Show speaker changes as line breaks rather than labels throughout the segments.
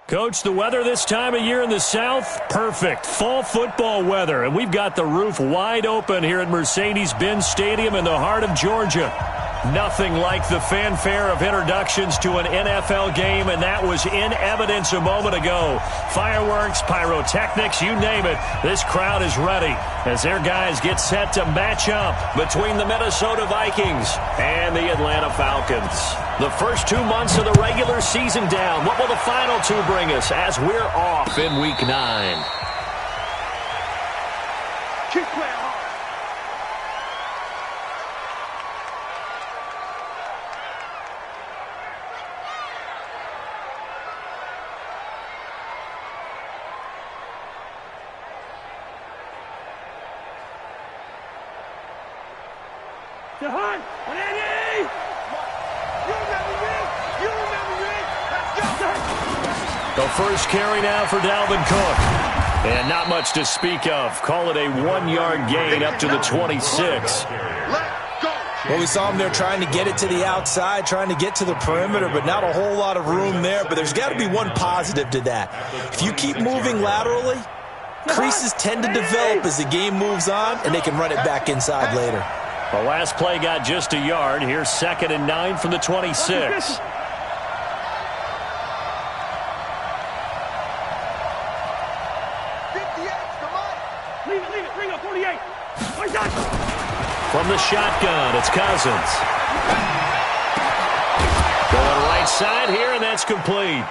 Coach, the weather this time of year in the South, perfect. Fall football weather, and we've got the roof wide open here at Mercedes-Benz Stadium in the heart of Georgia. Nothing like the fanfare of introductions to an NFL game, and that was in evidence a moment ago. Fireworks, pyrotechnics, you name it. This crowd is ready as their guys get set to match up between the Minnesota Vikings and the Atlanta Falcons. The first 2 months of the regular season down. What will the final two bring us as we're off in Week 9?
Keep playing hard. To Hunt, Eddie! You remember me! Let's go!
The first carry now for Dalvin Cook. And not much to speak of. Call it a 1-yard gain up to the 26.
Well, we saw him there trying to get it to the outside, trying to get to the perimeter, but not a whole lot of room there. But there's got to be one positive to that. If you keep moving laterally, creases tend to develop as the game moves on, and they can run it back inside later.
The last play got just a yard. Here's 2nd and 9 from the 26.
58, come on. Leave it, bring up 48.
From the shotgun, it's Cousins. Going right side here, and that's complete.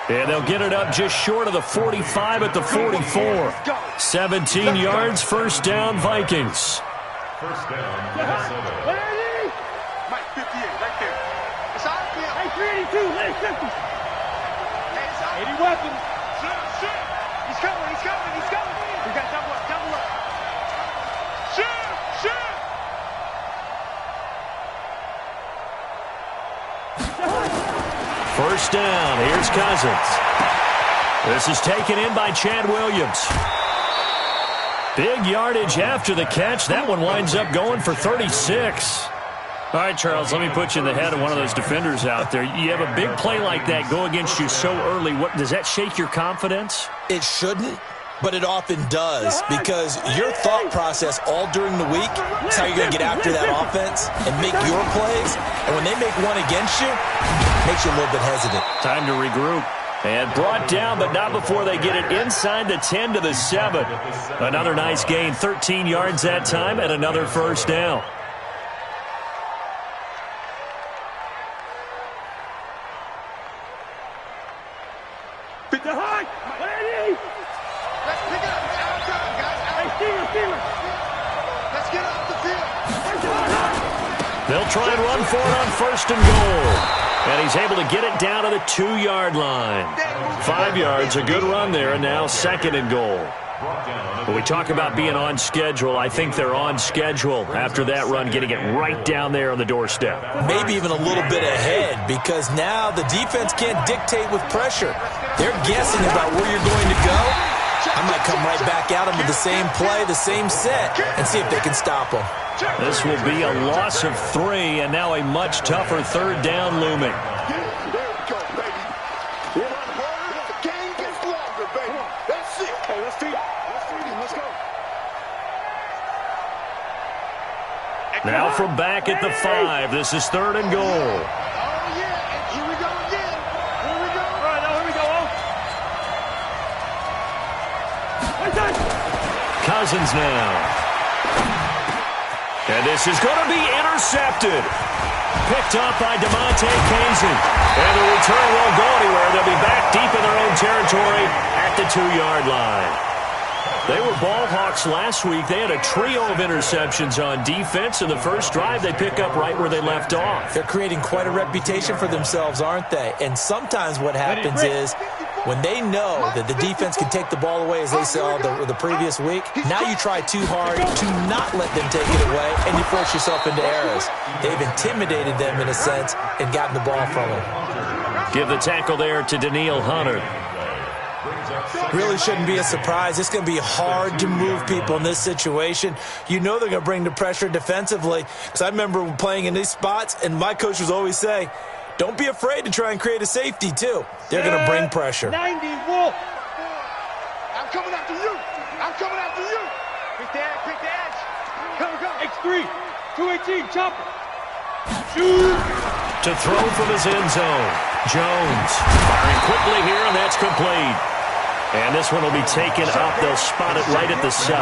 And they'll get it up just short of the 45 at the 44. 17 yards, first down, Vikings.
First down, Minnesota.
Mike, 58, right there. It's out there. Hey, 382, hey, 50. Hey, it's out. 80 weapons. Shoot. He's coming. We got double up. Shoot.
First down, here's Cousins. This is taken in by Chad Williams. Big yardage after the catch. That one winds up going for 36. All right, Charles, let me put you in the head of one of those defenders out there. You have a big play like that go against you so early. What does that shake your confidence?
It shouldn't, but it often does, because your thought process all during the week is how you're going to get after that offense and make your plays. And when they make one against you, it makes you a little bit hesitant.
Time to regroup. And brought down, but not before they get it inside the 10 to the 7. Another nice gain, 13 yards that time, and another first down.
Pick the high. Eddie. Let's pick it up. It's our time, guys. Hey, Steeler. Let's get off the field.
They'll try and run for it on 1st and goal. And he's able to get it down to the 2-yard line. 5 yards, a good run there, and now 2nd and goal. When we talk about being on schedule, I think they're on schedule after that run, getting it right down there on the doorstep.
Maybe even a little bit ahead, because now the defense can't dictate with pressure. They're guessing about where you're going to go. I might come right back at them with the same play, the same set, and see if they can stop them.
This will be a loss of 3, and now a much tougher 3rd down looming.
There we go, baby. You run harder, the game gets longer, baby. That's it. Hey, let's feed him. Let's go.
Now from back at the 5, this is 3rd and goal.
Oh, yeah. Here we go again. Here we go. All right, now here we go.
Cousins now. And this is going to be intercepted. Picked up by DeMonte Kazin. And the return won't go anywhere. They'll be back deep in their own territory at the 2-yard line. They were ball hawks last week. They had a trio of interceptions on defense. In the first drive, they pick up right where they left off.
They're creating quite a reputation for themselves, aren't they? And sometimes what happens is when they know that the defense can take the ball away, as they saw the previous week, now you try too hard to not let them take it away, and you force yourself into errors. They've intimidated them, in a sense, and gotten the ball from them.
Give the tackle there to Danielle Hunter.
Really shouldn't be a surprise. It's going to be hard to move people in this situation. You know they're going to bring the pressure defensively. Because I remember playing in these spots, and my coach would always say, Don't be afraid to try and create a safety, too. They're going to bring pressure.
90, Wolf. I'm coming after you. I'm coming after you. Pick the edge, pick the edge. Come. X3, 218, chopper. Shoot.
To throw from his end zone. Jones firing quickly here, and that's complete. And this one will be taken up. They'll spot it right at the 7.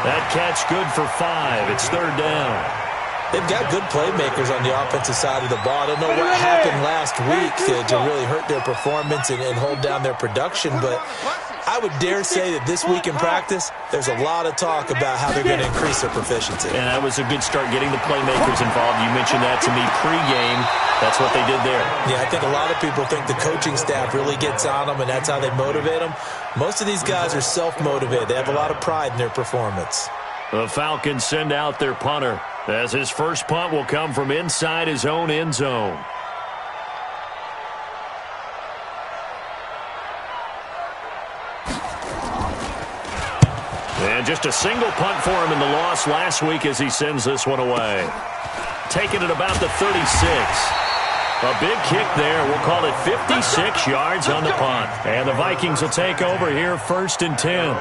That catch good for 5. It's 3rd down.
They've got good playmakers on the offensive side of the ball. I don't know what happened last week to really hurt their performance and hold down their production, but I would dare say that this week in practice, there's a lot of talk about how they're going to increase their proficiency.
And that was a good start getting the playmakers involved. You mentioned that to me pregame. That's what they did there.
Yeah, I think a lot of people think the coaching staff really gets on them, and that's how they motivate them. Most of these guys are self-motivated. They have a lot of pride in their performance.
The Falcons send out their punter, as his first punt will come from inside his own end zone. And just a single punt for him in the loss last week as he sends this one away. Taking it about the 36. A big kick there. We'll call it 56 yards on the punt. And the Vikings will take over here 1st and 10.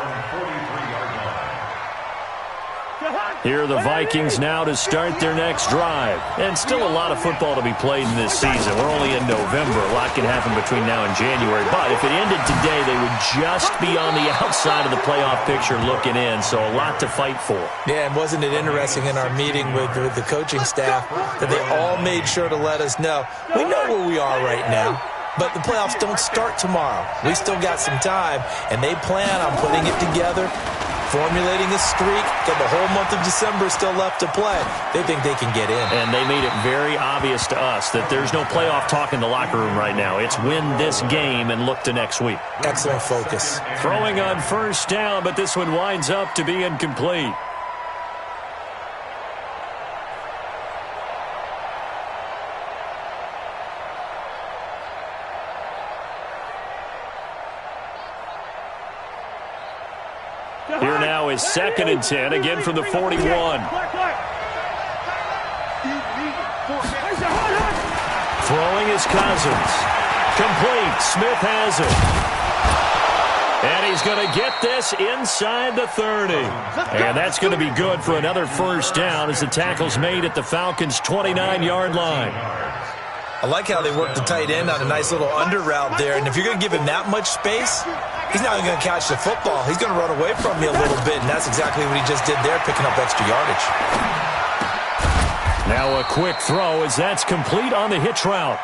Here are the Vikings now to start their next drive. And still a lot of football to be played in this season. We're only in November. A lot can happen between now and January. But if it ended today, they would just be on the outside of the playoff picture looking in. So a lot to fight for.
Yeah, and wasn't it interesting in our meeting with the coaching staff that they all made sure to let us know, we know where we are right now. But the playoffs don't start tomorrow. We still got some time, and they plan on putting it together, formulating a streak, got the whole month of December still left to play. They think they can get in.
And they made it very obvious to us that there's no playoff talk in the locker room right now. It's win this game and look to next week.
Excellent focus.
Throwing on 1st down, but this one winds up to be incomplete. Here now is 2nd and 10, again from the 41. Throwing is Cousins. Complete. Smith has it. And he's going to get this inside the 30. And that's going to be good for another 1st down as the tackle's made at the Falcons' 29-yard line.
I like how they work the tight end on a nice little under route there. And if you're going to give him that much space, he's not even going to catch the football. He's going to run away from you a little bit, and that's exactly what he just did there, picking up extra yardage.
Now a quick throw as that's complete on the hitch route.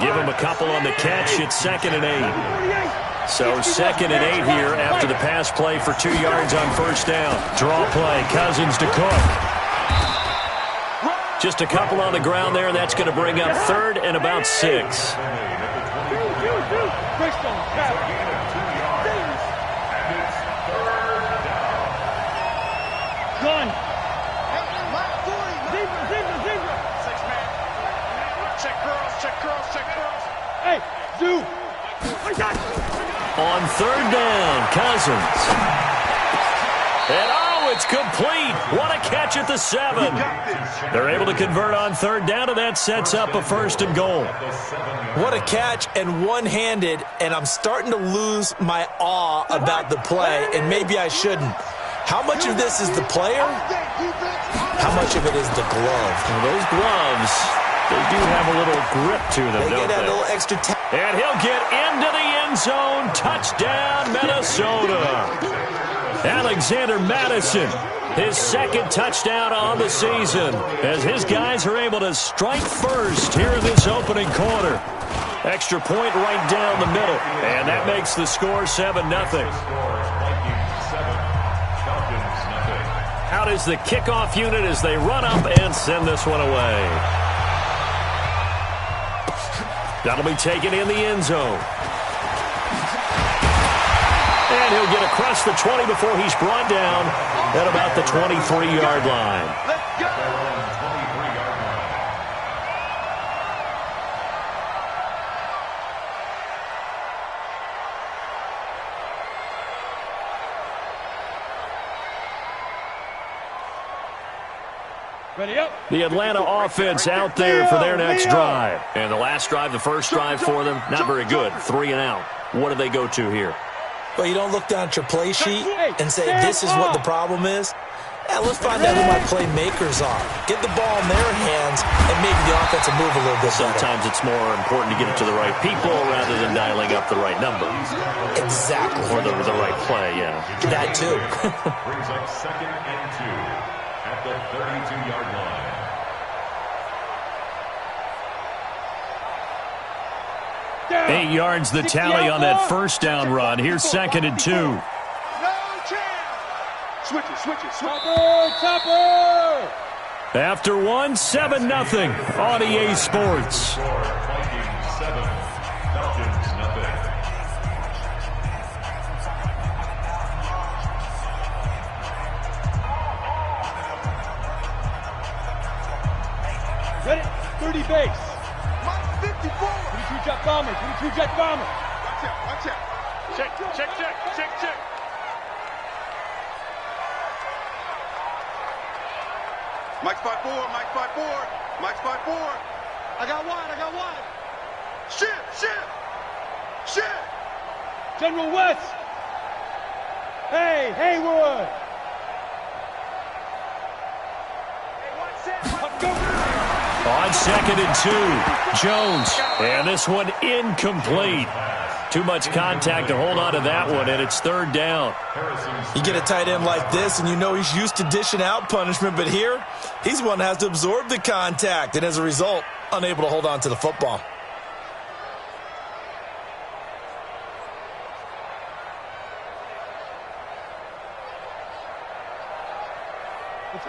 Give him a couple on the catch. It's 2nd and 8. So 2nd and 8 here after the pass play for 2 yards on 1st down. Draw play. Cousins to Cook. Just a couple on the ground there, and that's going to bring up 3rd and about 6.
Gun. Check girls. Hey, Zoo.
On 3rd down, Cousins. And it's complete. What a catch at the 7. They're able to convert on 3rd down, and that sets up a 1st and goal.
What a catch, and one-handed, and I'm starting to lose my awe about the play, and maybe I shouldn't. How much of this is the player? How much of it is the glove?
Well, those gloves, they do have a little grip to them,
don't they? A little extra
and he'll get into the end zone. Touchdown, Minnesota. Alexander Madison, his 2nd touchdown on the season, as his guys are able to strike first here in this opening quarter. Extra point right down the middle, and that makes the score 7-0. Out is the kickoff unit as they run up and send this one away. That'll be taken in the end zone. And he'll get across the 20 before he's brought down at about the 23-yard line.
Let's go.
The Atlanta offense out there for their next drive. And the last drive, the first drive for them, not very good. 3 and out. What do they go to here?
Well, you don't look down at your play sheet and say, this is what the problem is. Let's find out who my playmakers are. Get the ball in their hands and maybe the offensive move a little bit better.
Sometimes it's more important to get it to the right people rather than dialing up the right number.
Exactly.
Or the right play, yeah.
That too.
Brings up 2nd and 2 at the 32-yard line.
Yeah. 8 yards the tally on that first down run. Here's 2nd and 2.
No chance. Switch it.
Topper!
After 1, 7-0 on EA Sports.
Vikings 7, Falcons nothing.
Ready? 30 base.
Mike 54.
22 jet bomber. 22 jet bomber.
Watch out. Check. Mike 5-4. Mike 5-4. I got one. Shit.
General West. Hey, Haywood. Let's go.
On 2nd and 2, Jones. And this one incomplete. Too much contact to hold on to that one, and it's 3rd down.
You get a tight end like this, and you know he's used to dishing out punishment, but here, he's the one that has to absorb the contact, and as a result, unable to hold on to the football.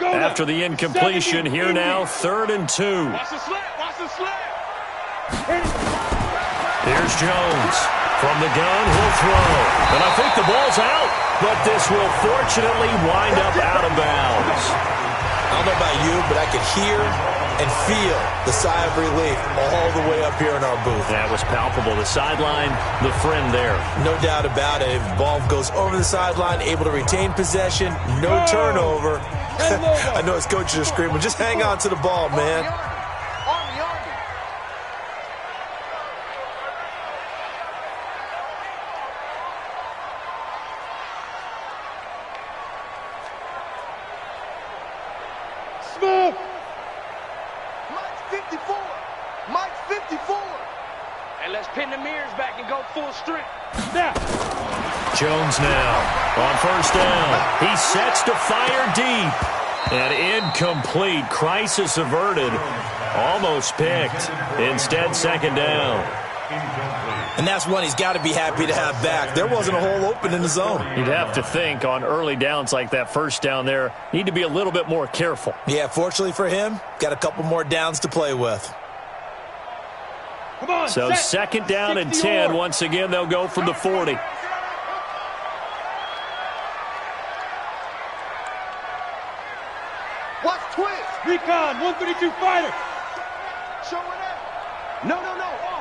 After the incompletion, here now, 3rd and 2.
Watch the slant.
Here's Jones. From the gun, he'll throw. And I think the ball's out, but this will fortunately wind up out of bounds.
I don't know about you, but I could hear and feel the sigh of relief all the way up here in our booth.
That was palpable. The sideline, the friend there.
No doubt about it. If the ball goes over the sideline, able to retain possession, no turnover. I know his coaches are screaming, just hang on to the ball, man.
Army.
Smith.
Mike 54.
And let's pin the mirrors back and go full strength.
Now.
Jones now on 1st down. He sets to fire deep. And incomplete. Crisis averted. Almost picked. Instead, 2nd down.
And that's one he's got to be happy to have back. There wasn't a hole open in the zone.
You'd have to think on early downs like that first down there, need to be a little bit more careful.
Yeah, fortunately for him, got a couple more downs to play with.
Come on,
so 2nd down and 10. Once again, they'll go from the 40.
Watch twist.
Recon, 132 fighter.
Show it out. No. Off.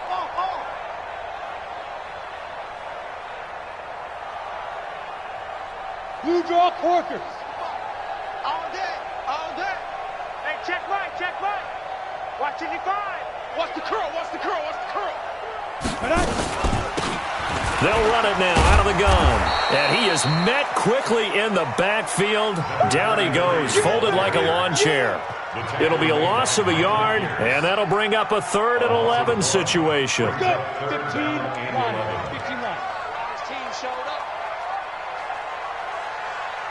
Blue draw Corkers.
All day.
Hey, check right. Watch 85.
Watch the curl.
They'll run it now out of the gun. And he is met quickly in the backfield. Down he goes, folded like a lawn chair. It'll be a loss of a yard, and that'll bring up a 3rd and 11 situation.
15 line.
His team showed up.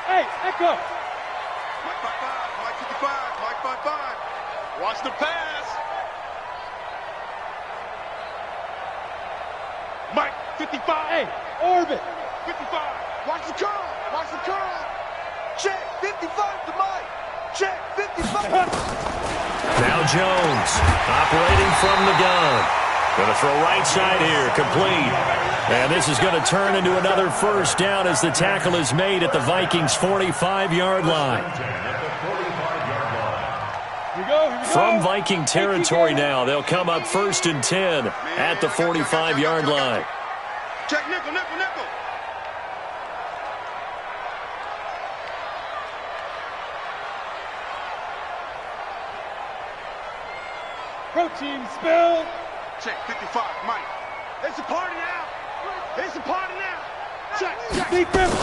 Hey, Echo.
Mike 55. Watch the pass. Mike 55.
Hey, Orbit.
55. Watch the curl. Check 55 to Mike. Check 55.
Now Jones operating from the gun. Going to throw right side here, complete. And this is going to turn into another 1st down as the tackle is made at the Vikings' 45-yard line.
Here we go.
From Viking territory now, they'll come up 1st and 10 at the 45-yard line.
Check nickel.
Protein spill.
Check 55, Mike. It's a party now. It's a party now. Check, check.
Deep river.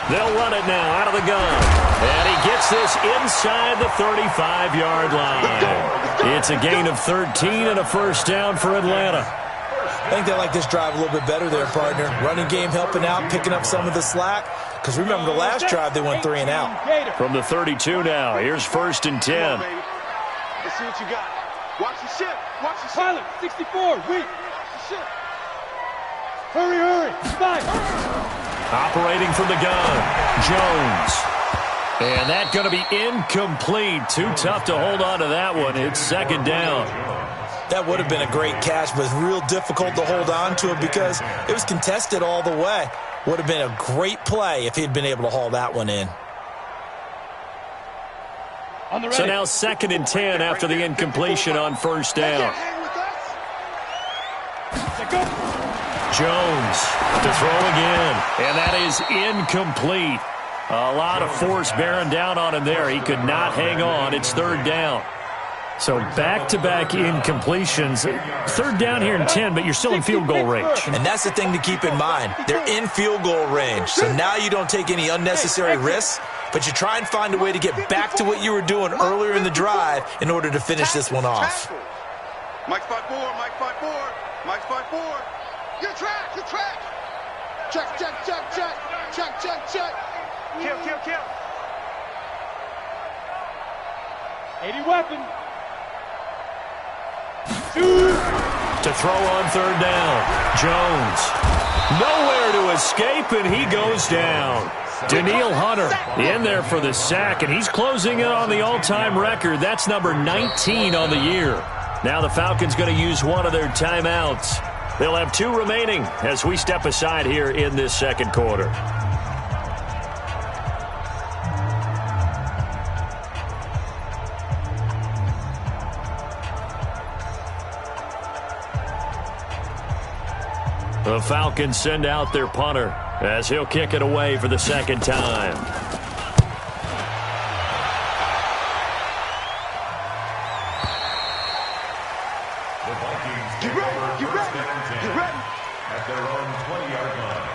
They'll run it now out of the gun. And he gets this inside the 35-yard line. It's a gain of 13 and a first down for Atlanta.
I think they like this drive a little bit better there, partner. Running game helping out, picking up some of the slack. Because remember, the last drive they went 3 and out.
From the 32 now, here's 1st and 10.
Let's see what you got. Watch the ship. Watch the ship.
Pilot, 64, weak.
Watch the ship.
Hurry. Spy.
Operating from the gun, Jones. And that's going to be incomplete. Too tough to hold on to that one. It's 2nd down.
That would have been a great catch, but real difficult to hold on to it because it was contested all the way. Would have been a great play if he'd been able to haul that one in.
So now 2nd and 10 after the incompletion on 1st down. Jones to throw again, and that is incomplete. A lot of force bearing down on him there. He could not hang on. It's 3rd down. So back-to-back incompletions. 3rd down here in 10, but you're still in field goal range.
And that's the thing to keep in mind. They're in field goal range. So now you don't take any unnecessary risks, but you try and find a way to get back to what you were doing earlier in the drive in order to finish this one off.
Mike 5-4, Mike 5-4, Mike 5-4. You're track. Check. Kill.
80 weapon.
To throw on 3rd down. Jones. Nowhere to escape, and he goes down. Daniil Hunter in there for the sack, and he's closing in on the all-time record. That's number 19 on the year. Now the Falcons going to use one of their timeouts. They'll have 2 remaining as we step aside here in this 2nd quarter. The Falcons send out their punter as he'll kick it away for the 2nd time.
The Vikings take over 1st and 10 at their own 20-yard line.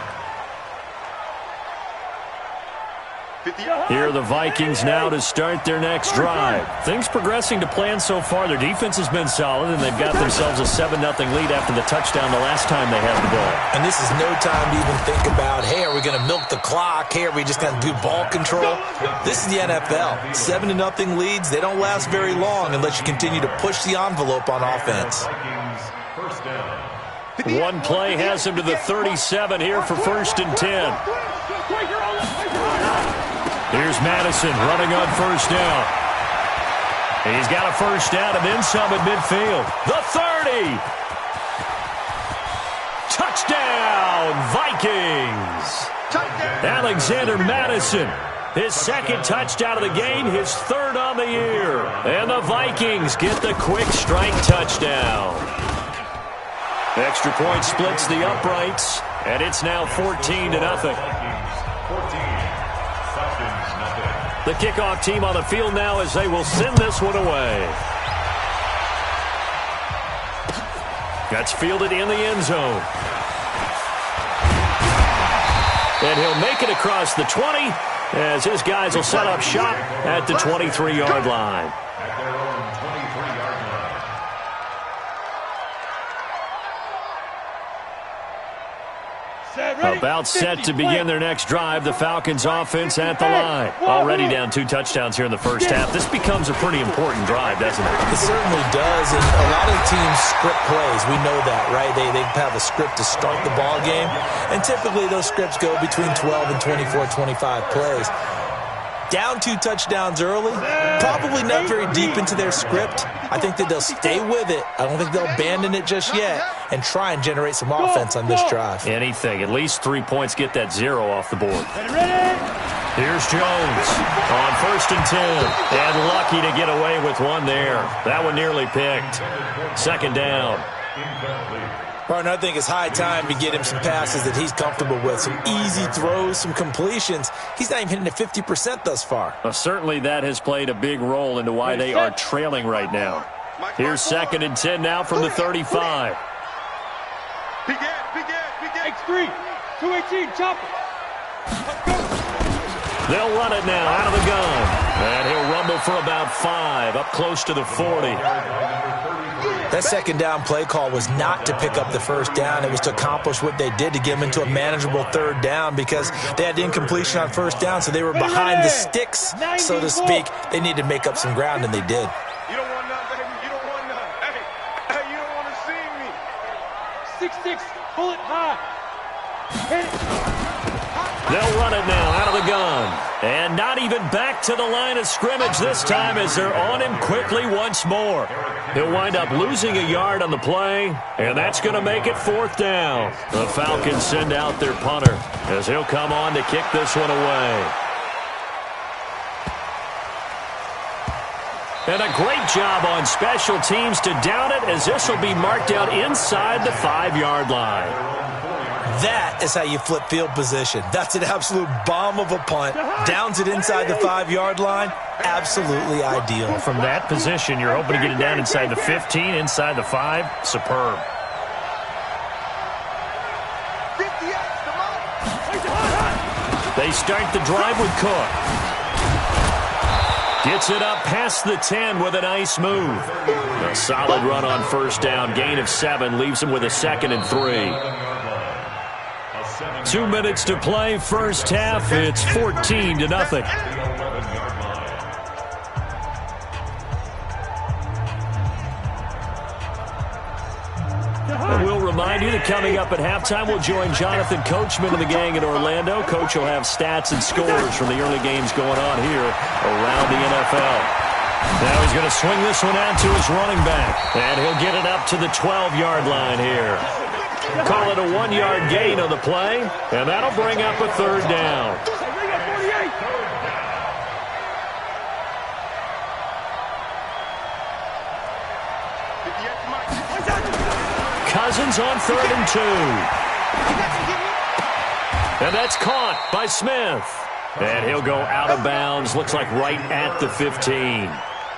Here are the Vikings now to start their next drive. Things progressing to plan so far. Their defense has been solid, and they've got themselves a 7-0 lead after the touchdown the last time they had the ball.
And this is no time to even think about, hey, are we going to milk the clock? Hey, are we just going to do ball control? This is the NFL. 7-0 leads, they don't last very long unless you continue to push the envelope on offense.
Vikings, 1st down.
One play has him to the 37 here for 1st and 10. Here's Madison running on 1st down. He's got a 1st down and then some at midfield. The 30. Touchdown, Vikings. Alexander Madison, his 2nd touchdown of the game, his 3rd on the year. And the Vikings get the quick strike touchdown. Extra point splits the uprights, and it's now 14-0. The kickoff team on the field now as they will send this one away. That's fielded in the end zone. And he'll make it across the 20 as his guys will set up shop at the 23-yard line.
At their own 23-yard line.
About set to begin their next drive. The Falcons offense at the line. Already down 2 touchdowns here in the first half. This becomes a pretty important drive, doesn't it?
It certainly does, and a lot of teams script plays. We know that, right? They have a script to start the ball game, and typically those scripts go between 12 and 24, 25 plays. Down 2 touchdowns early, probably not very deep into their script. I think that they'll stay with it. I don't think they'll abandon it just yet and try and generate some offense on this drive.
Anything. At least 3 points get that 0 off the board. Here's Jones on 1st and 10. And lucky to get away with one there. That one nearly picked. 2nd down.
Partner, I think it's high time to get him some passes that he's comfortable with. Some easy throws, some completions. He's not even hitting at 50% thus far.
Well, certainly that has played a big role into why they are trailing right now. Here's 2nd and 10 now from the 35.
Big end.
X3, 218, chop it.
They'll run it now out of the gun. And he'll rumble for about 5, up close to the 40.
That 2nd down play call was not to pick up the 1st down. It was to accomplish what they did to get them into a manageable 3rd down because they had incompletion on 1st down, so they were behind the sticks, so to speak. They needed to make up some ground, and they did.
You don't want none, baby. You don't want none. Hey, you don't want to see me.
6-6, pull it high. Hit it.
They'll run it now out of the gun. And not even back to the line of scrimmage this time as they're on him quickly once more. He'll wind up losing a yard on the play, and that's going to make it 4th down. The Falcons send out their punter as he'll come on to kick this one away. And a great job on special teams to down it as this will be marked out inside the 5-yard line.
That is how you flip field position. That's an absolute bomb of a punt. Downs it inside the 5-yard line. Absolutely ideal.
From that position, you're hoping to get it down inside the 15, inside the 5. Superb. They start the drive with Cook. Gets it up past the 10 with a nice move. A solid run on 1st down. Gain of 7 leaves him with a 2nd and 3. 2 minutes to play, 1st half. It's 14-0. And we'll remind you that coming up at halftime, we'll join Jonathan Coachman and the gang in Orlando. Coach will have stats and scores from the early games going on here around the NFL. Now he's going to swing this one out to his running back, and he'll get it up to the 12-yard line here. Call it a 1-yard gain on the play, and that'll bring up a 3rd down. Cousins on 3rd and 2. And that's caught by Smith. And he'll go out of bounds, looks like right at the 15.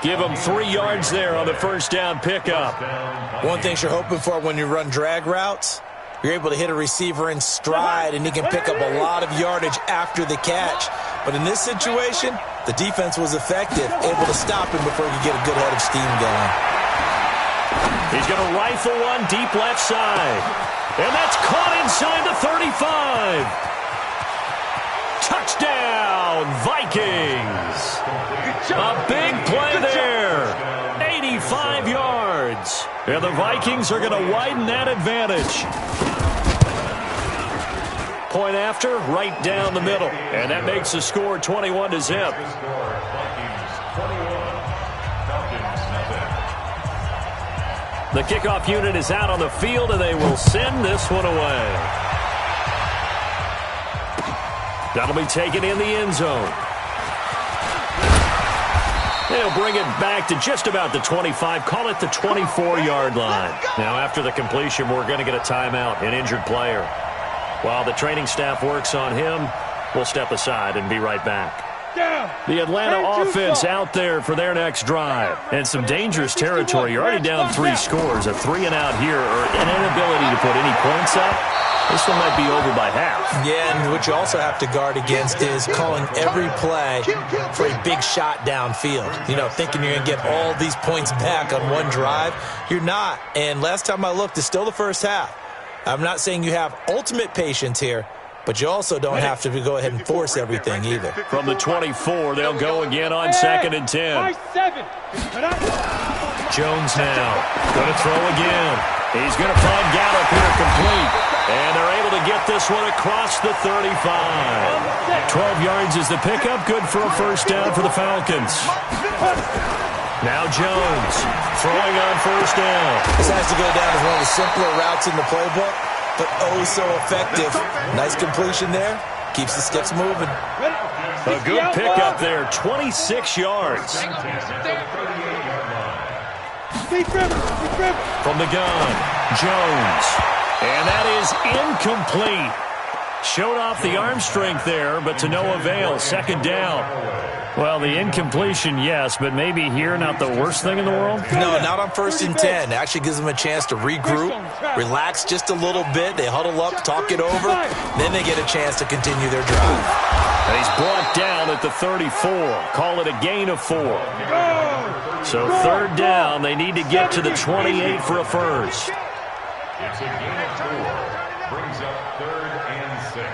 Give him 3 yards there on the 1st down pickup.
One thing you're hoping for when you run drag routes, you're able to hit a receiver in stride, and he can pick up a lot of yardage after the catch. But in this situation, the defense was effective, able to stop him before he could get a good head of steam going.
He's going to rifle one deep left side. And that's caught inside the 35. Touchdown, Vikings. A big play there. 85 yards. And the Vikings are going to widen that advantage. Point after, right down the middle. And that makes the score 21-0. The kickoff unit is out on the field, and they will send this one away. That'll be taken in the end zone. They'll bring it back to just about the 25, call it the 24-yard line. Now, after the completion, we're going to get a timeout, an injured player. While the training staff works on him, we'll step aside and be right back. The Atlanta offense out there for their next drive. And some dangerous territory. You're already down 3 scores. A 3-and-out here, or an inability to put any points up. This one might be over by half. Yeah, and what you also have to guard against is calling every play for a big shot downfield. You know, thinking you're going to get all these points back on one drive. You're not. And last time I looked, it's still the first half. I'm not saying you have ultimate patience here, but you also don't have to go ahead and force everything either. From the 24, they'll go again on 2nd and 10. Jones now going to throw again. He's going to find Gallup here complete. And they're able to get this one across the 35. 12 yards is the pickup. Good for a 1st down for the Falcons. Now Jones throwing on 1st down.
This has to go down as one of the simpler routes in the playbook, but oh so effective. Nice completion there. Keeps the sticks moving.
A good pickup there, 26 yards. From the gun, Jones. And that is incomplete. Showed off the arm strength there, but to no avail. Second down. Well, the incompletion, yes, but maybe here not the worst thing in the world?
No, not on 1st and 10. Actually gives them a chance to regroup, relax just a little bit. They huddle up, talk it over. Then they get a chance to continue their drive.
And he's brought down at the 34. Call it a gain of 4. So third down, they need to get to the 28 for a first.
It's a gain of 4. Brings up 3rd and 6.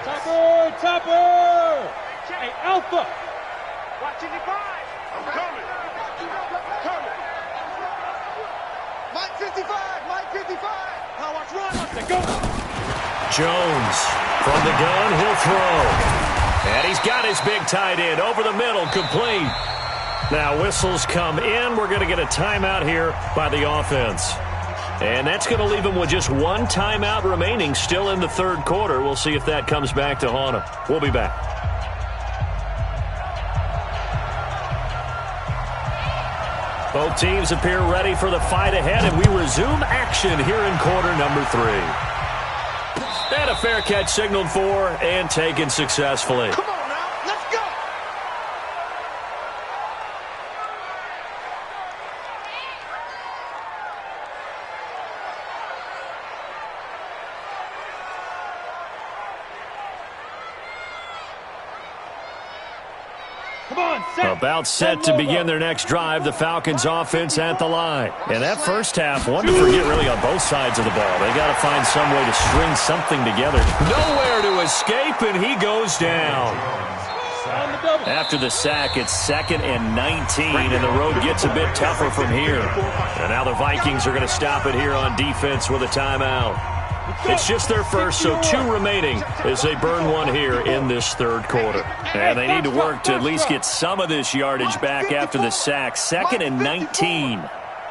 Topper! Hey, Alpha!
Watching the 5.
I'm coming. Coming. Mike 55. Mike 55.
Now watch run. Let's go.
Jones from the gun, he'll throw. And he's got his big tight end over the middle, complete. Now whistles come in. We're going to get a timeout here by the offense. And that's going to leave him with just one timeout remaining still in the third quarter. We'll see if that comes back to haunt him. We'll be back. Both teams appear ready for the fight ahead, and we resume action here in quarter number 3. And a fair catch signaled for and taken successfully.
Come on now. Let's go.
Come on, set.
About set to begin their next drive, the Falcons offense at the line. And that first half, one to forget really on both sides of the ball. They got to find some way to string something together. Nowhere to escape, and he goes down. After the sack, it's 2nd and 19, and the road gets a bit tougher from here. And now the Vikings are going to stop it here on defense with a timeout. It's just their first, so 2 remaining as they burn one here in this third quarter. And they need to work to at least get some of this yardage back after the sack. 2nd and 19.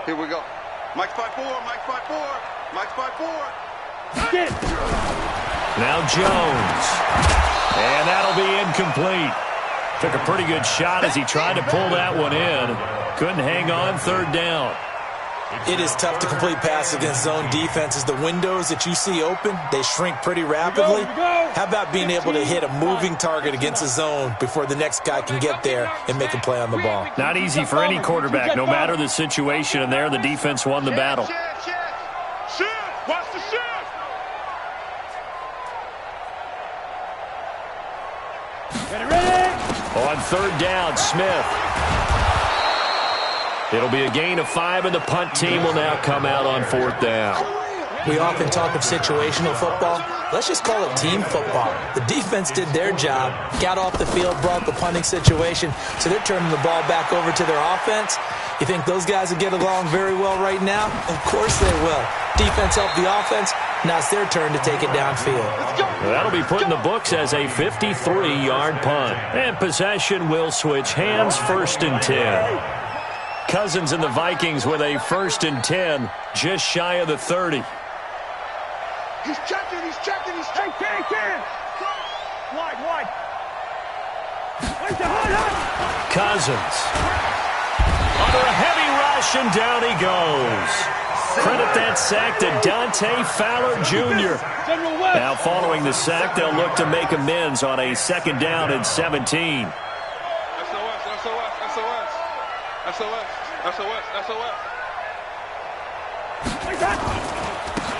Here we go. Mike 5-4. Mike 5-4. Mike 5-4.
Now Jones. And that'll be incomplete. Took a pretty good shot as he tried to pull that one in. Couldn't hang on, third down.
It is tough to complete passes against zone defenses. The windows that you see open, they shrink pretty rapidly. How about being able to hit a moving target against a zone before the next guy can get there and make a play on the ball?
Not easy for any quarterback, no matter the situation, and there the defense won the battle.
Shift. Watch the shift.
Ready?
On third down, Smith. It'll be a gain of 5, and the punt team will now come out on 4th down.
We often talk of situational football. Let's just call it team football. The defense did their job, got off the field, brought the punting situation, so they're turning the ball back over to their offense. You think those guys will get along very well right now? Of course they will. Defense helped the offense. Now it's their turn to take it downfield.
That'll be put in the books as a 53-yard punt. And possession will switch hands, 1st and 10. Cousins and the Vikings with a 1st and 10, just shy of the 30.
He's checking. He's checking. He's checking. Hey,
Wide.
Cousins. Under a heavy rush, and down he goes. Credit that sack to Dante Fowler Jr. Now following the sack, they'll look to make amends on a 2nd down and 17.
SOS.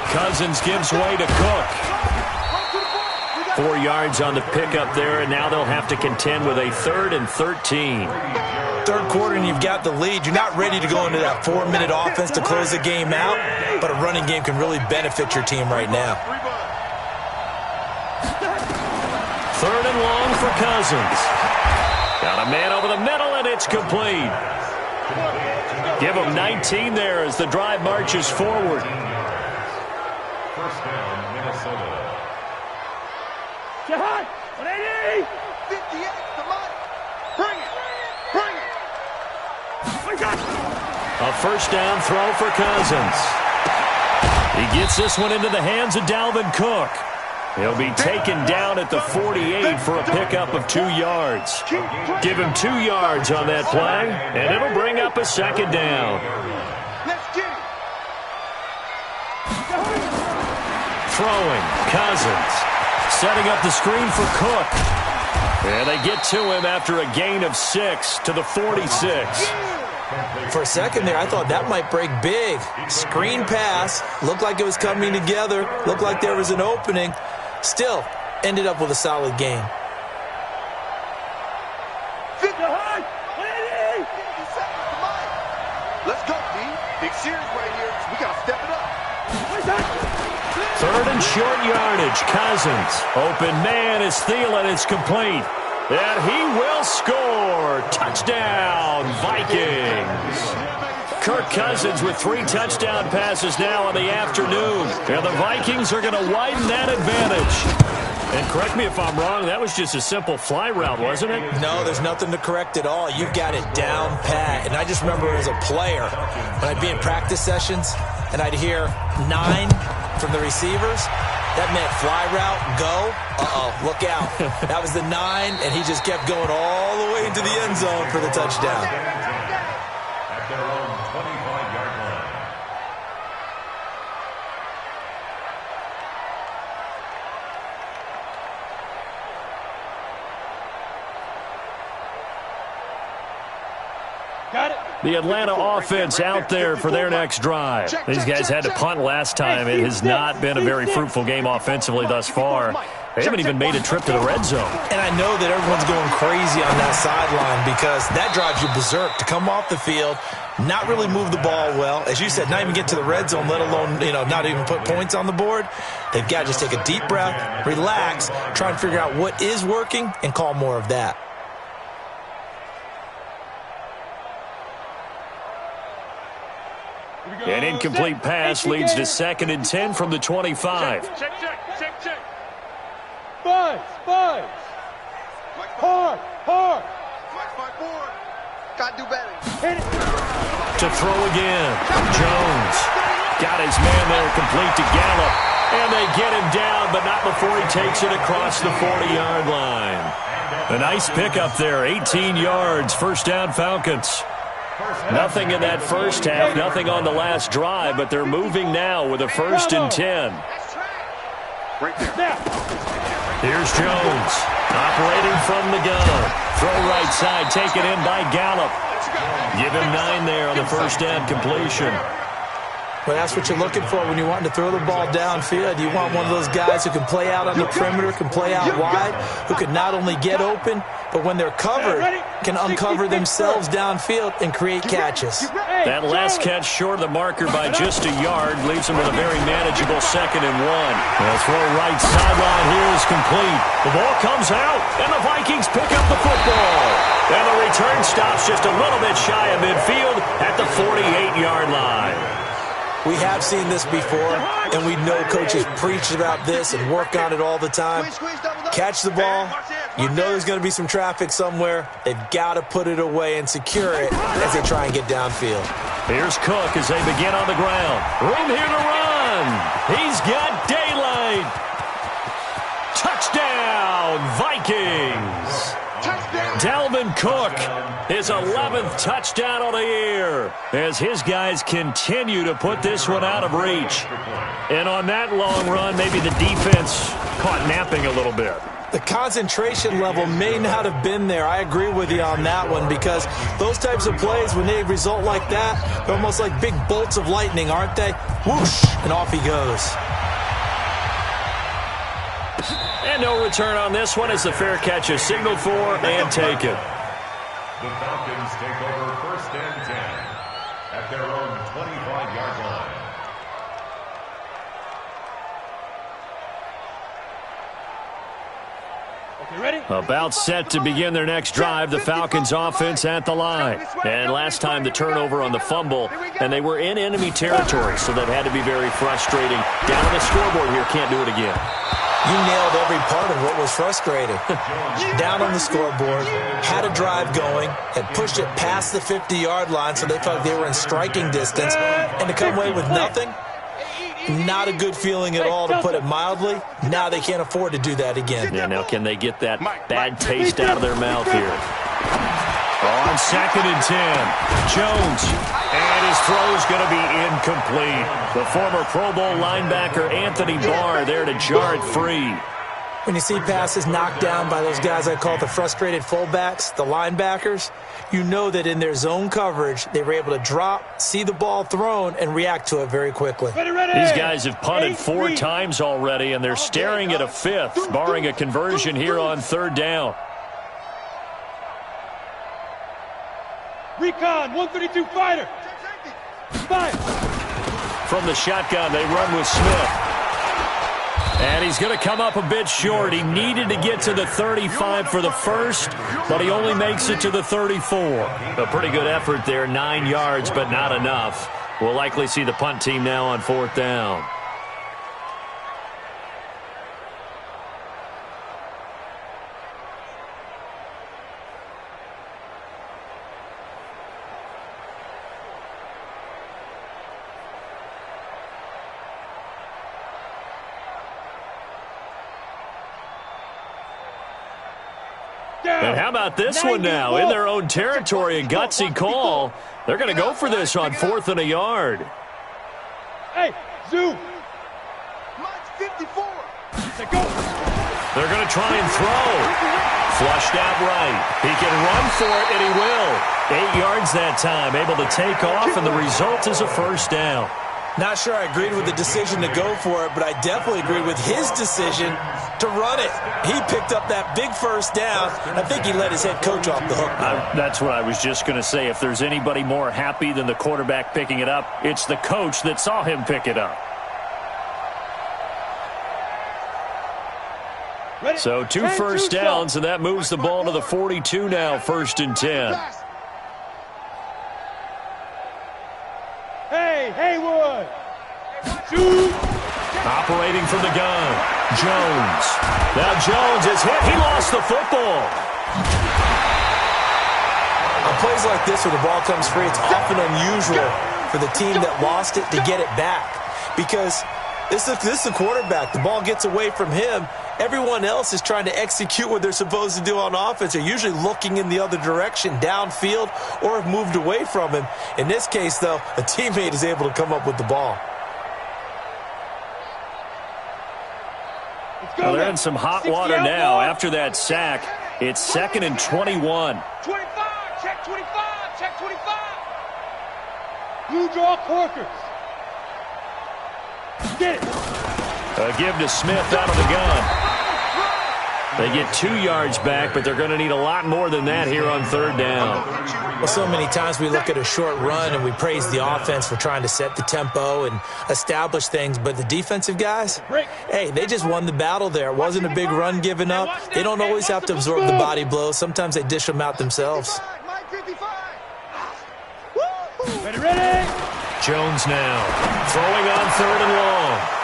Cousins gives way to Cook. 4 yards on the pickup there, and now they'll have to contend with a 3rd and 13.
Third quarter and you've got the lead. You're not ready to go into that 4-minute offense to close the game out, but a running game can really benefit your team right now.
3rd and long for Cousins. Got a man over the middle, and it's complete. Give him 19 there as the drive marches forward.
1st down, Minnesota.
Jihad, 180.
58. Come on. Bring it.
A 1st down throw for Cousins. He gets this one into the hands of Dalvin Cook. He'll be taken down at the 48 for a pickup of 2 yards. Give him 2 yards on that play, and it'll bring up a 2nd down.
Let's get it.
Throwing, Cousins. Setting up the screen for Cook. And they get to him after a gain of 6 to the 46.
For a second there, I thought that might break big. Screen pass. Looked like it was coming together. Looked like there was an opening. Still, ended up with a solid game.
Let's go, D. Big series right here. We got to step it up.
3rd and short yardage. Cousins. Open man is Thielen. It's complete. And he will score. Touchdown, Vikings. Kirk Cousins with 3 touchdown passes now in the afternoon. And the Vikings are going to widen that advantage. And correct me if I'm wrong, that was just a simple fly route, wasn't it?
No, there's nothing to correct at all. You've got it down pat. And I just remember as a player, when I'd be in practice sessions, and I'd hear 9 from the receivers, that meant fly route, go, look out. That was the 9, and he just kept going all the way into the end zone for the touchdown.
At their own 25-yard line.
Got it.
The Atlanta offense out there for their next drive. These guys had to punt last time. It has not been a very fruitful game offensively thus far. They haven't even made a trip to the red zone.
And I know that everyone's going crazy on that sideline because that drives you berserk to come off the field, not really move the ball well. As you said, not even get to the red zone, let alone, not even put points on the board. They've got to just take a deep breath, relax, try and figure out what is working, and call more of that.
An incomplete pass leads to 2nd and 10 from the 25.
Check.
Five. Hard.
Mike, 5-4. Got to do better.
Hit it.
To throw again. Jones got his man there complete to Gallup. And they get him down, but not before he takes it across the 40-yard line. A nice pickup there, 18 yards, first down Falcons. Nothing in that first half, nothing on the last drive, but they're moving now with a 1st and 10.
Right there.
Here's Jones, operating from the gun. Throw right side, taken in by Gallup. Give him 9 there on the first down completion.
Well, that's what you're looking for when you want to throw the ball downfield. You want one of those guys who can play out on the perimeter, can play out wide, who can not only get open, but when they're covered, can uncover themselves downfield and create catches.
That last catch short of the marker by just a yard leaves him with a very manageable 2nd and 1. The throw right sideline here is complete. The ball comes out, and the Vikings pick up the football. And the return stops just a little bit shy of midfield at the 48-yard line.
We have seen this before, and we know coaches preach about this and work on it all the time. Catch the ball. You know there's going to be some traffic somewhere. They've got to put it away and secure it as they try and get downfield.
Here's Cook as they begin on the ground. Room here to run. He's got daylight. Touchdown, Vikings. Dalvin Cook, his 11th touchdown of the year, as his guys continue to put this one out of reach. And on that long run, maybe the defense caught napping a little bit.
The concentration level may not have been there. I agree with you on that one because those types of plays, when they result like that, they're almost like big bolts of lightning, aren't they? Whoosh, and off he goes.
And no return on this one as the fair catch is signaled for and taken.
The Falcons take over 1st and 10 at their own 25-yard line.
You ready?
About set to begin their next drive, the Falcons offense at the line. And last time the turnover on the fumble, and they were in enemy territory, so that had to be very frustrating. Down on the scoreboard here, can't do it again.
You nailed every part of what was frustrating. Down on the scoreboard, had a drive going, had pushed it past the 50-yard line so they felt like they were in striking distance, and to come away with nothing, not a good feeling at all, to put it mildly. Now they can't afford to do that again.
Yeah, now can they get that bad taste out of their mouth here? On 2nd and 10, Jones, and his throw is going to be incomplete. The former Pro Bowl linebacker Anthony Barr there to jar it free.
When you see passes knocked down by those guys I call the frustrated fullbacks, the linebackers, you know that in their zone coverage, they were able to drop, see the ball thrown, and react to it very quickly.
These guys have punted 4 times already, and they're staring at a 5th, barring a conversion here on 3rd down.
Recon, 132 fighter. Fire.
From the shotgun, they run with Smith. And he's going to come up a bit short. He needed to get to the 35 for the first, but he only makes it to the 34. A pretty good effort there, 9 yards, but not enough. We'll likely see the punt team now on 4th down. And how about this one now? In their own territory, a gutsy call. They're going to go for this on 4th and a yard.
Hey, zoom.
Mine's 54.
They're going to try and throw. Flushed out right. He can run for it, and he will. 8 yards that time, able to take off, and the result is a first down.
Not sure I agreed with the decision to go for it, but I definitely agreed with his decision to run it. He picked up that big first down. I think he let his head coach off the hook.
That's what I was just going to say. If there's anybody more happy than the quarterback picking it up, it's the coach that saw him pick it up. So 2 first downs, and that moves the ball to the 42 now, 1st and 10.
Hey, Haywood. Shoot.
Operating from the gun, Jones. Now Jones is hit. He lost the football.
On plays like this where the ball comes free, it's often unusual for the team that lost it to get it back. Because this is the quarterback. The ball gets away from him. Everyone else is trying to execute what they're supposed to do on offense. They're usually looking in the other direction, downfield, or have moved away from him. In this case, though, a teammate is able to come up with the ball.
Well, they're in some hot water now after that sack. It's 2nd and 21.
25, check 25, check 25.
Blue draw Corkers. Get it.
A give to Smith out of the gun. They get 2 yards back, but they're going to need a lot more than that here on 3rd down.
Well, so many times we look at a short run and we praise the offense for trying to set the tempo and establish things, but the defensive guys, hey, they just won the battle there. It wasn't a big run given up. They don't always have to absorb the body blows. Sometimes they dish them out themselves.
Ready.
Jones now throwing on 3rd and long.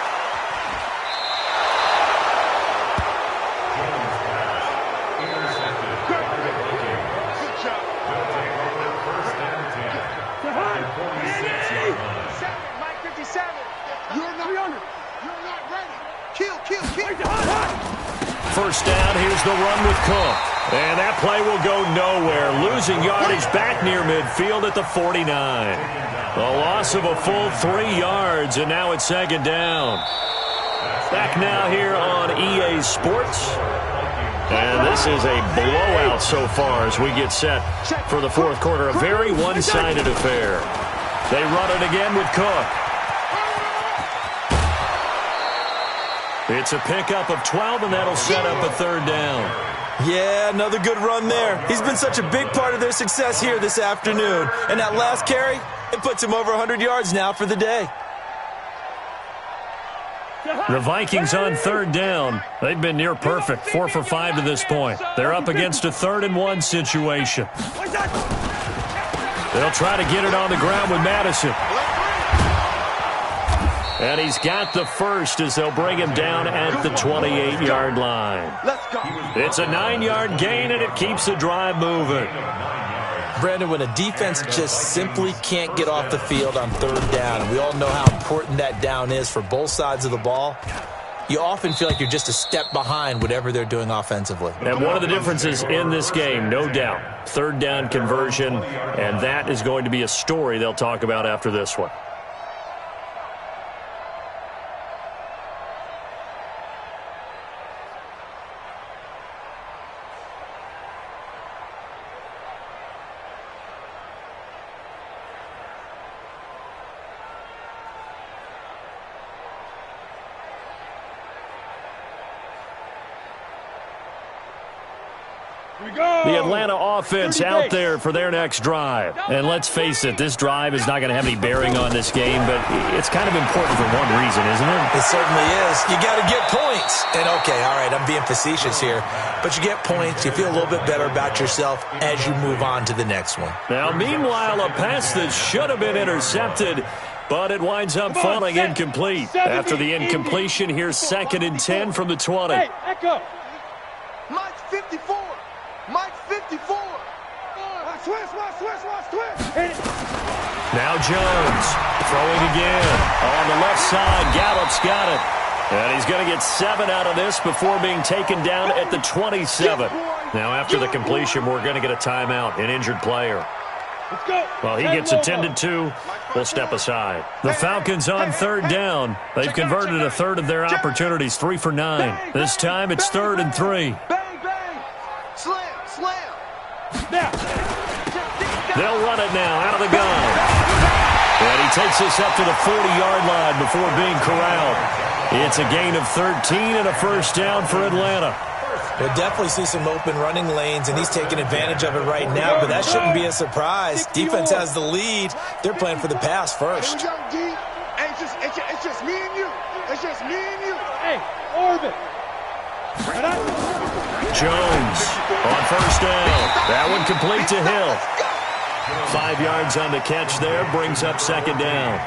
First down, here's the run with Cook. And that play will go nowhere. Losing yardage back near midfield at the 49. A loss of a full 3 yards, and now it's 2nd down. Back now here on EA Sports. And this is a blowout so far as we get set for the 4th quarter. A very one-sided affair. They run it again with Cook. It's a pickup of 12, and that'll set up a 3rd down.
Yeah, another good run there. He's been such a big part of their success here this afternoon. And that last carry, it puts him over 100 yards now for the day.
The Vikings on 3rd down. They've been near perfect, 4 for 5 to this point. They're up against a 3rd and 1 situation. They'll try to get it on the ground with Madison. And he's got the first as they'll bring him down at the 28-yard line. It's a 9-yard gain, and it keeps the drive moving.
Brandon, when a defense just simply can't get off the field on 3rd down, and we all know how important that down is for both sides of the ball, you often feel like you're just a step behind whatever they're doing offensively.
And one of the differences in this game, no doubt, 3rd down conversion, and that is going to be a story they'll talk about after this one. The Atlanta offense out there for their next drive. And let's face it, this drive is not going to have any bearing on this game, but it's kind of important for one reason, isn't it?
It certainly is. You got to get points. And, okay, all right, I'm being facetious here, but you get points. You feel a little bit better about yourself as you move on to the next one.
Now, meanwhile, a pass that should have been intercepted, but it winds up falling incomplete. After the incompletion, here's 2nd and 10 from the 20.
Hey, echo.
Mike's 54. Mike's 54.
Hit it.
Now Jones throwing again. On the left side, Gallup's got it. And he's going to get 7 out of this before being taken down at the 27. Now after the completion, we're going to get a timeout, an injured player.
Let's go.
Well, he gets attended to. We'll step aside. The Falcons on 3rd down. They've converted a third of their opportunities, 3 for 9. This time it's 3rd and 3.
Bang, bang. Slam.
Now.
They'll run it now out of the gun. And he takes us up to the 40-yard line before being corralled. It's a gain of 13 and a first down for Atlanta.
We'll definitely see some open running lanes, and he's taking advantage of it right now, but that shouldn't be a surprise. Defense has the lead. They're playing for the pass first.
Here we go, D. Hey, it's just me and you. It's just me and you.
Hey, Orbit.
Jones on first down. That one complete to Hill. 5 yards on the catch there, brings up 2nd down.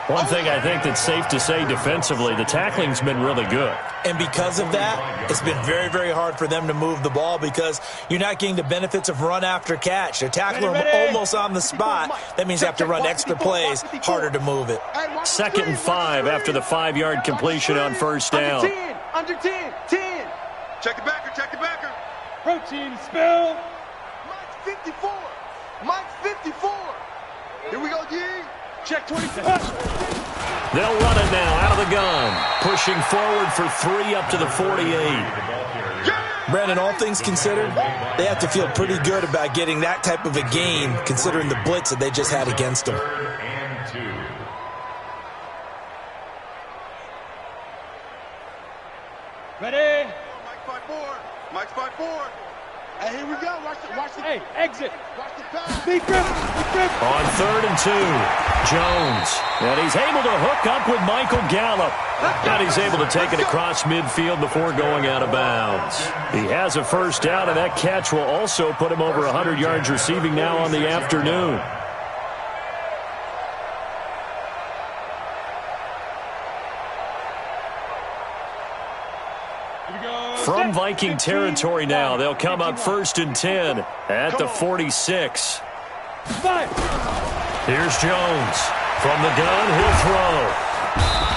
One thing I think that's safe to say defensively, the tackling's been really good.
And because of that, it's been very, very hard for them to move the ball because you're not getting the benefits of run after catch. They're tackling them almost on the spot. That means you have to run extra plays, harder to move it.
2nd and 5 after the 5-yard completion on first down.
Under 10. Check the backer.
Protein spill.
Mike's 54. Mike's 54. Here we go, D.
Check 27.
They'll run it now out of the gun. Pushing forward for 3 up to the 48.
Brandon, all things considered, they have to feel pretty good about getting that type of a gain considering the blitz that they just had against them.
Ready?
Mike's 5-4. Hey, here we go. Watch the.
Hey, exit.
Watch the pass.
Big grip.
On 3rd and 2, Jones. And he's able to hook up with Michael Gallup. And he's able to take it across midfield before going out of bounds. He has a first down, and that catch will also put him over 100 yards receiving now on the afternoon. From Viking territory now, they'll come up 1st and 10 at the 46. Here's Jones. From the gun, he'll throw.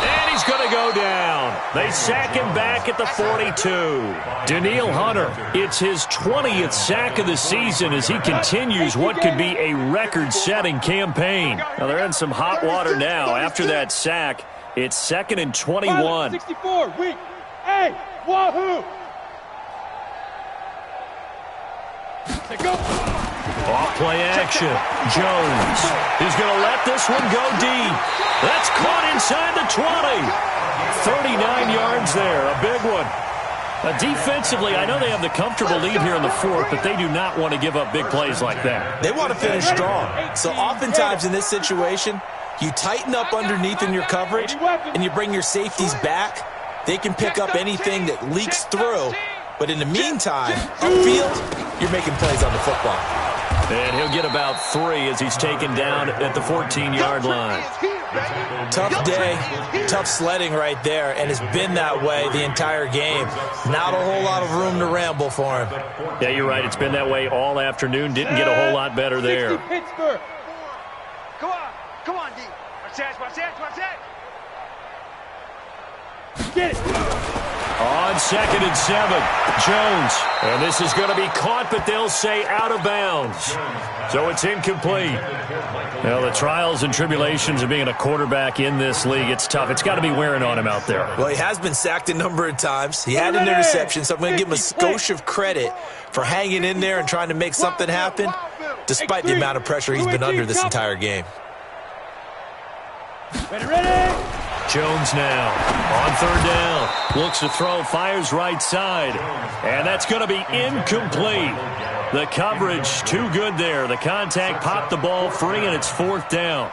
And he's going to go down. They sack him back at the 42. Danielle Hunter, it's his 20th sack of the season as he continues what could be a record-setting campaign. Now, they're in some hot water now after that sack. It's 2nd and 21.
64, weak. Hey, wahoo! Go.
Off play action. Jones is going to let this one go deep. That's caught inside the 20. 39 yards there, a big one. Defensively, I know they have the comfortable lead here in the 4th, but they do not want to give up big plays like that.
They want to finish strong. So oftentimes in this situation, you tighten up underneath in your coverage, and you bring your safeties back. They can pick up anything that leaks through. But in the meantime, upfield, you're making plays on the football.
And he'll get about 3 as he's taken down at the 14-yard line.
Tough day, tough sledding right there, and it's been that way the entire game. Not a whole lot of room to ramble for him.
Yeah, you're right. It's been that way all afternoon. Didn't get a whole lot better there.
Pittsburgh.
Come on, D. Watch that.
Get it.
On 2nd and 7, Jones. And this is going to be caught, but they'll say out of bounds. So it's incomplete. Well, the trials and tribulations of being a quarterback in this league, it's tough. It's got to be wearing on him out there.
Well, he has been sacked a number of times. He had an interception, so I'm going to give him a skosh of credit for hanging in there and trying to make something happen, despite the amount of pressure he's been under this entire game.
Ready.
Jones now on third down. Looks to throw, fires right side. And that's going to be incomplete. The coverage too good there. The contact popped the ball free, and it's fourth down.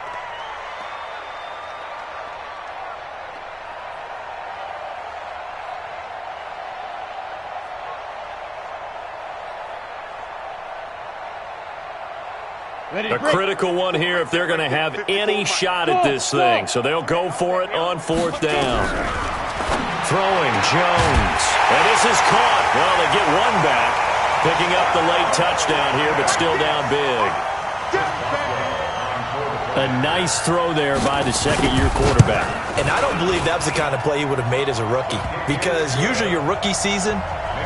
A critical one here if they're going to have any shot at this thing. So they'll go for it on fourth down. Throwing Jones. And this is caught. Well, they get one back. Picking up the late touchdown here, but still down big. A nice throw there by the second-year quarterback.
And I don't believe that was the kind of play he would have made as a rookie, because usually your rookie season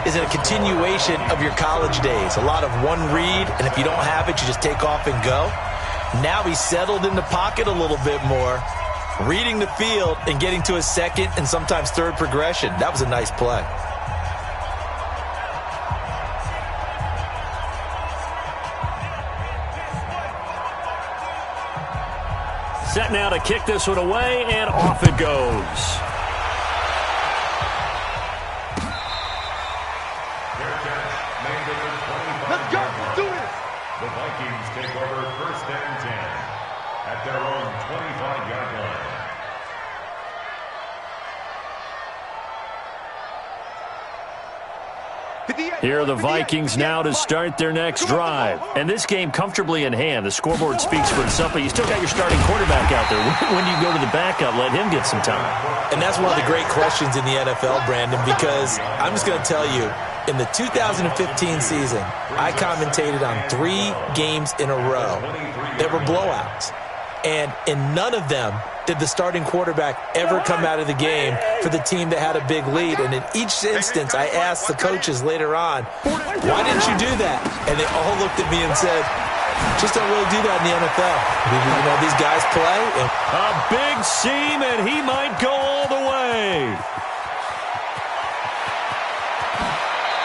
is a continuation of your college days. A lot of one read, and if you don't have it, you just take off and go. Now he's settled in the pocket a little bit more, reading the field and getting to his second and sometimes third progression. That was a nice play.
Set now to kick this one away, and off it goes.
Let's go. Let's do this.
The Vikings take over first and 10 at their own 25-yard line.
Here are the Vikings now to start their next drive. And this game comfortably in hand. The scoreboard speaks for itself, but you still got your starting quarterback out there. When do you go to the backup? Let him get some time.
And that's one of the great questions in the NFL, Brandon, because I'm just going to tell you, in the 2015 season, I commentated on 3 games in a row that were blowouts. And in none of them did the starting quarterback ever come out of the game for the team that had a big lead. And in each instance, I asked the coaches later on, why didn't you do that? And they all looked at me and said, just don't really do that in the NFL. You know, these guys play. And
a big seam, and he might go all the way.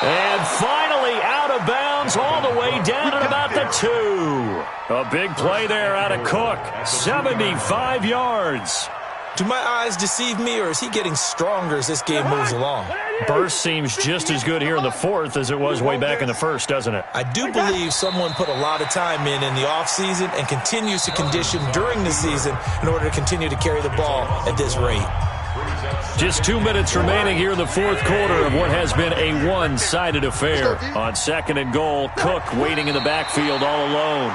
And finally out of bounds all the way down at about the 2. A big play there out of Cook. 75 yards.
Do my eyes deceive me, or is he getting stronger as this game moves along?
Burst seems just as good here in the fourth as it was way back in the first, doesn't it?
I do believe someone put a lot of time in the offseason and continues to condition during the season in order to continue to carry the ball at this rate.
Just 2 minutes remaining here in the fourth quarter of what has been a one-sided affair. On second and goal, Cook waiting in the backfield all alone.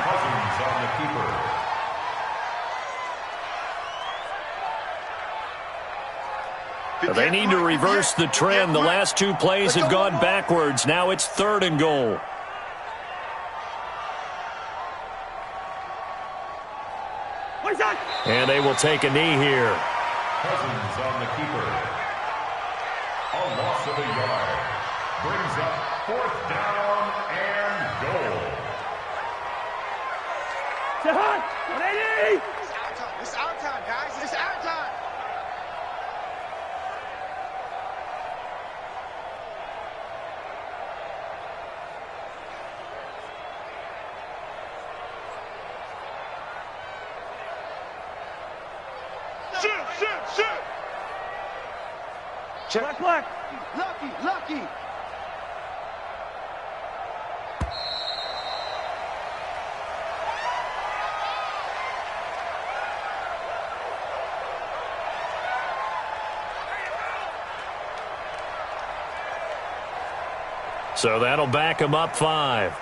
They need to reverse the trend. The last 2 plays have gone backwards. Now it's third and goal. And they will take a knee here.
Cousins on the keeper. A loss of a yard. Brings up fourth down and goal.
Jahan, 180!
It's our time, guys. It's our time. Shoot.
Check. Black.
Lucky.
So that'll back him up 5.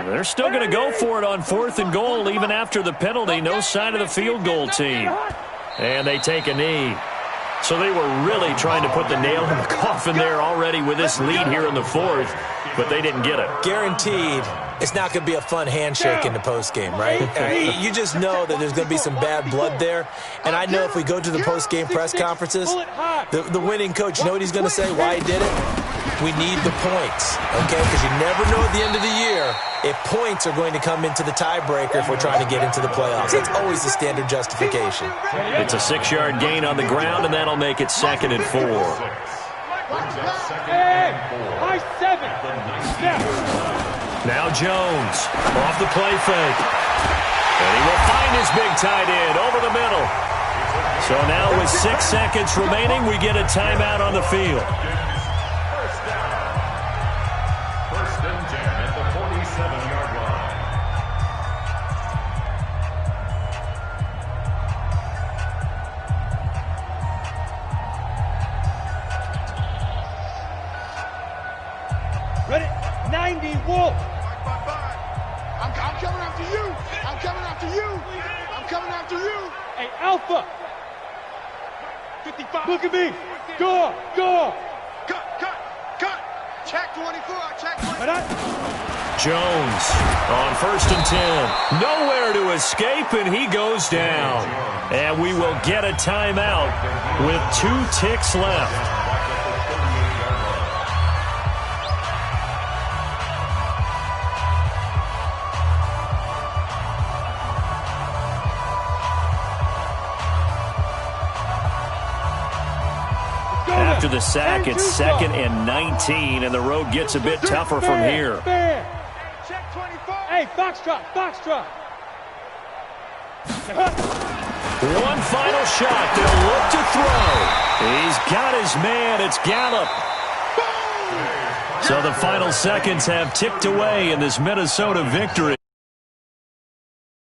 They're still going to go for it on fourth and goal even after the penalty. No sign of the field goal team. And they take a knee. So they were really trying to put the nail in the coffin there already with this lead here in the fourth, but they didn't get it.
Guaranteed it's not going to be a fun handshake in the postgame, right? You just know that there's going to be some bad blood there. And I know if we go to the postgame press conferences, the winning coach, you know what he's going to say, why he did it? We need the points, okay? Because you never know at the end of the year if points are going to come into the tiebreaker if we're trying to get into the playoffs. That's always the standard justification.
It's a 6-yard gain on the ground, and that'll make it 2nd and 4.
Hey, high 7.
Now Jones off the play fake. And he will find his big tight end over the middle. So now with 6 seconds remaining, we get a timeout on the field.
First and 10 at the 47-yard line.
Ready? 90, Wolf.
I'm coming after you. I'm coming after you. I'm coming after you.
Hey, Alpha. 55. Look at me. Go.
Cut. Check 24. Check 24.
Jones on 1st and 10. Nowhere to escape, and he goes down. And we will get a timeout with 2 ticks left. After the sack, it's 2nd and 19, and the road gets a bit tougher from here.
Check 24. Hey, Foxtrot.
One final shot. They'll look to throw. He's got his man. It's Gallup. So the final seconds have ticked away in this Minnesota victory.